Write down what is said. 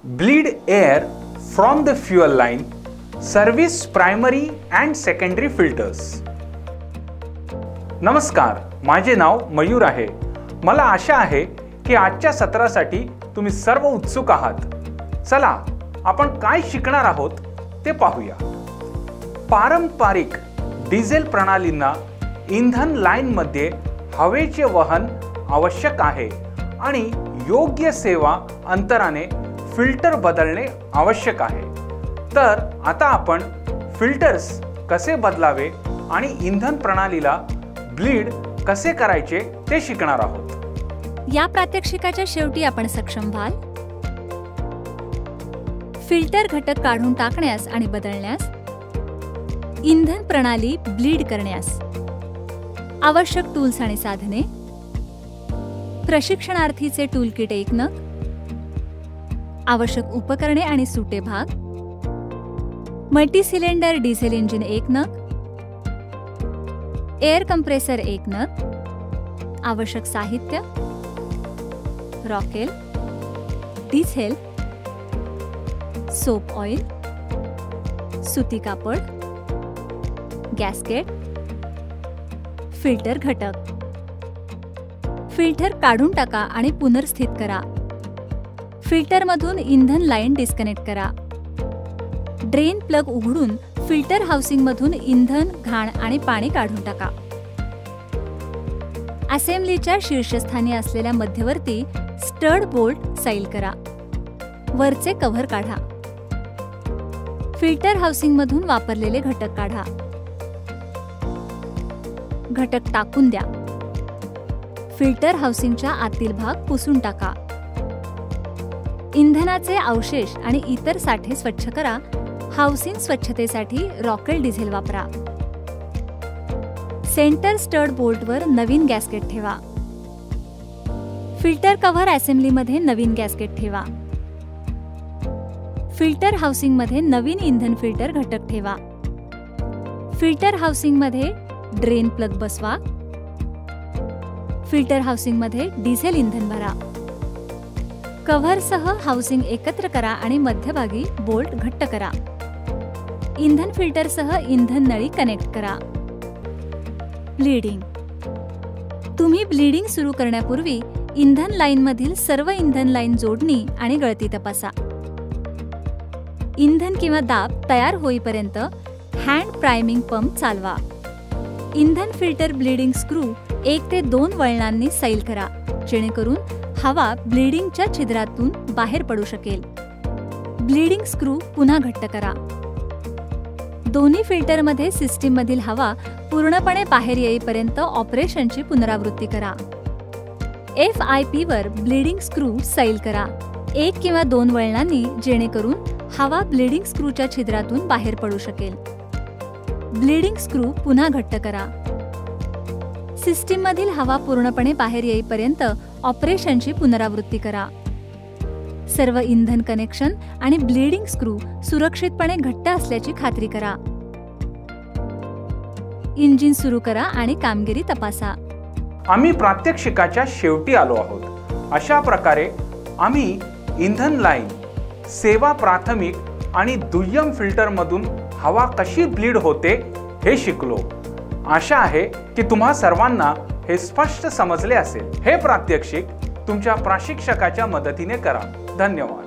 bleed air from the fuel line, service primary and secondary filters. नमस्कार, माझे नाव मयूर आहे. मला आशा आहे की आजच्या सत्रासाठी तुम्ही सर्व उत्सुक आहात. चला आपण काय शिकणार आहोत ते पाहूया. पारंपरिक डिझेल प्रणालींना इंधन लाईनमध्ये हवेचे वहन आवश्यक आहे आणि योग्य सेवा अंतराने फिल्टर बदलणे आवश्यक आहे. तर आता आपण फिल्टर्स कसे बदलावे आणि इंधन प्रणालीला ब्लीड कसे करायचे ते शिकणार आहोत. या प्रात्यक्षिकाच्या शेवटी आपण सक्षम व्हाल फिल्टर घटक काढून टाकण्यास आणि बदलण्यास, इंधन प्रणाली ब्लीड करण्यास, आवश्यक टूल्स आणि साधने, प्रशिक्षणार्थीचे टूलकिट 1 नग, आवश्यक उपकरणे आणि सुटे भाग, मल्टी सिलेंडर डिझेल इंजिन 1 नग, एअर कंप्रेसर 1 नग, आवश्यक साहित्य, रॉकेल, डिझेल, सोप ऑइल, सुती कापड, गॅस्केट, फिल्टर घटक. फिल्टर काढून टाका आणि पुनर्स्थित करा. फिल्टरमधून इंधन लाईन डिस्कनेक्ट करा. ड्रेन प्लग उघडून फिल्टर हाऊसिंगमधून इंधन, घाण आणि पाणी काढून टाका. असेंब्लीच्या शीर्षस्थानी असलेल्या मध्यवर्ती स्टड बोल्ट सैल करा. वरचे कव्हर काढा. फिल्टर हाऊसिंगमधून वापरलेले घटक काढा. घटक टाकून द्या. फिल्टर हाऊसिंगच्या आतील भाग पुसून टाका. इंधनाचे अवशेष आणि इतर साठे स्वच्छ करा. हाऊसिंग स्वच्छतेसाठी रॉकेल डिझेल वापरा. सेंटर स्टड बोल्टवर नवीन गॅस्केट ठेवा. फिल्टर कव्हर असेंब्लीमध्ये नवीन गॅस्केट ठेवा. फिल्टर हाऊसिंगमध्ये नवीन इंधन फिल्टर घटक ठेवा. फिल्टर हाऊसिंगमध्ये ड्रेन प्लग बसवा. फिल्टर हाऊसिंगमध्ये डिझेल इंधन भरा. कव्हरसह हाऊसिंग एकत्र करा आणि मध्यभागी बोल्ट घट्ट करा. इंधन फिल्टरसह इंधन नळी कनेक्ट करा. ब्लीडिंग. तुम्ही ब्लीडिंग सुरू करण्यापूर्वी इंधन लाईनमधील सर्व इंधन लाईन जोडणी आणि गळती तपासा. इंधन किंवा दाब तयार होईपर्यंत हँड प्रायमिंग पंप चालवा. इंधन फिल्टर ब्लीडिंग स्क्रू 1 ते 2 वळणांनी सैल करा, जेणेकरून हवा ब्लीडिंगच्या छिद्रातून बाहेर पडू शकेल. ब्लीडिंग स्क्रू पुन्हा घट्ट करा. दोन्ही फिल्टरमध्ये सिस्टीममधील हवा पूर्णपणे बाहेर येईपर्यंत ऑपरेशनची पुनरावृत्ती करा. FIP वर ब्लीडिंग स्क्रू सैल करा 1 किंवा 2 वळणांनी, जेणेकरून हवा ब्लीडिंग स्क्रूच्या छिद्रातून बाहेर पडू शकेल. ब्लीडिंग स्क्रू पुन्हा घट्ट करा. सिस्टीममधील हवा पूर्णपणे बाहेर येईपर्यंत ऑपरेशनची पुनरावृत्ती करा. सर्व इंधन कनेक्शन आणि ब्लीडिंग स्क्रू सुरक्षितपणे घट्ट असल्याची खात्री करा. इंजिन सुरू करा आणि कामगिरी तपासा. आम्ही प्रात्यक्षिकाच्या शेवटी आलो आहोत. अशा प्रकारे आम्ही इंधन लाईन, सेवा प्राथमिक आणि दुय्यम फिल्टरमधून हवा कशी ब्लीड होते हे शिकलो. आशा आहे की तुम्हा सर्वांना हे स्पष्ट समजले असेल. हे प्रात्यक्षिक तुमच्या प्रशिक्षकाच्या मदतीने करा. धन्यवाद.